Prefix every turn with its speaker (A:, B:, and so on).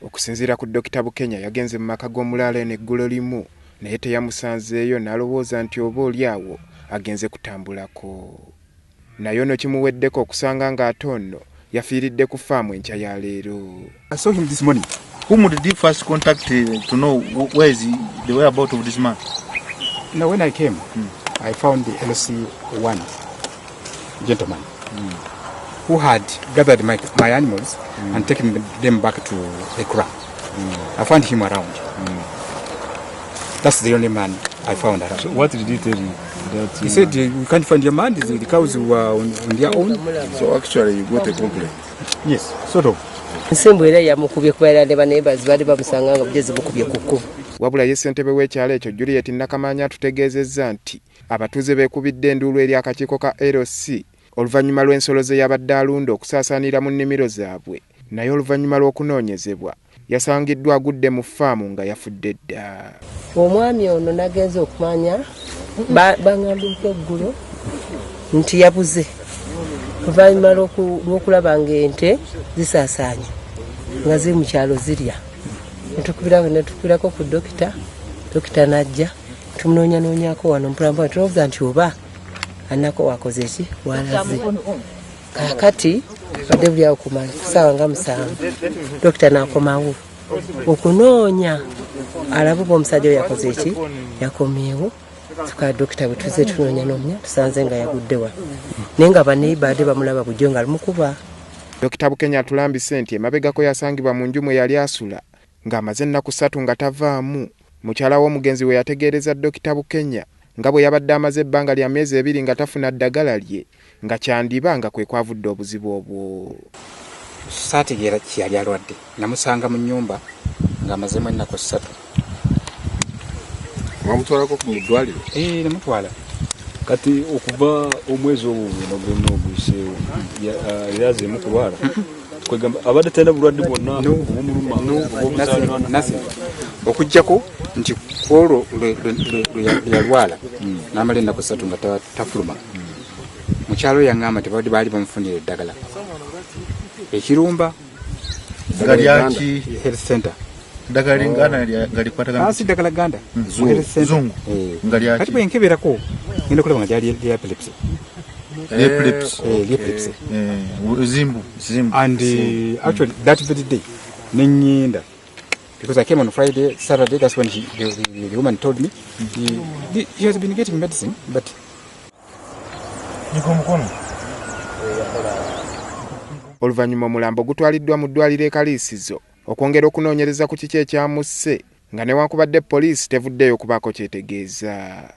A: Okusinziira ku Dr. Bukenya yagenze mu maka g'omulaalo n'eggulo limu naye teyamusanzeeyo n'alowooza nti oba oli awo agenze kutambulako. Naye ono kimuweddeko okusanga ng'ate ono yafiiridde ku faamu enkya ya leero.
B: I saw him this morning. Whom did you first contact to know where is the whereabouts of this man?
C: Now when I came, I found the LC1 gentleman who had gathered my animals and taken them back to Ekura. I found him around. That's the only man I found around.
D: So what did he tell you?
C: He said, we can't find your man, the cows were on their own.
B: So actually you got a complaint?
C: Yes, sort of.
A: Wabula ye ssentebe w'ekyalo ekyo Juliet Nakamanya atutegeezezza nti abatuuze beekubidde enduulu eri akakiiko ka LC oluvannyuma lw'ensolo ze yabadde alunda okusaasaanira mu nnimiro zaabwe, naye oluvannyuma lw'okunoonyezebwa yasangiddwa agudde mu faamu nga yafudde dda.
E: Omwami ono nagenze okumanya baŋŋambyeko eggulo nti yabuze oluvannyuma lw'okulaba ng'ente zisaasaanye nga ziri mu kyalo zirya. Netukubirako ku dokita najja tumunoonyanoonyako wano mpulamba tulowooza nti oba anako wakoze ki walaze. Kaakati badde buli awo kumala kusaawa nga 7 dokita n'akomawo okunoonya alabe oba omusajja oyo yakoze eki yakomyewo. Tuka dokita bwe tuze tunoonya tusanze nga yagudde wa naye nga baneibaade bamulaba bujjo nga lumukuba.
A: Dr. Bukenya atulambise nti emabegako yasangibwa mu nju mwe yali asula ng'amaze ennaku 3 nga tavaamu. Mukyala w'omugenzi we yategeereza Dr. Bukenya nga bwe yabadde amaze ebbanga lya myezi 2 nga tafuna ddagala lye nga kyandiba nga kwe kwavudde obuzibu obwo.
C: Saategeera kyali alwadde, namusanga mu nnyumba ng'amazeemu ennaku 3.
B: Wamutwalako ku ddwaliro?
C: Namutwala.
D: Kati okuva omwezi ogwo gwonna oguyiseewo yazeemu kulwala kwegamba abadde talina bulwadde bwonna obumuluma
C: nasi okuggyako nti kwolwo lwe yalwala n'amala ennaku 3 nga tafuluma. Mukyalo yaŋŋamba nti babadde baali bamufunira eddagala ekirumba
B: Galiaki
C: health center.
B: Ddagala lingana galikwatagana
C: si ddagala ganda
B: zungu Galiaki
C: kati bwe nkeberako ngenda kulaba nga lyali lya epilepsy.
B: Zimbu.
C: And actually that very day nenyenda because I came on Friday, Saturday, that's when the woman told me he has been getting medicine but
A: oluvannyuma omulambo gutwaliddwa mu ddwaliro ekaliisizo okwongera okunoonyereza ku kiki ekyamusse nga newankubadde poliisi tevuddeyo kubaako kyetegeeza.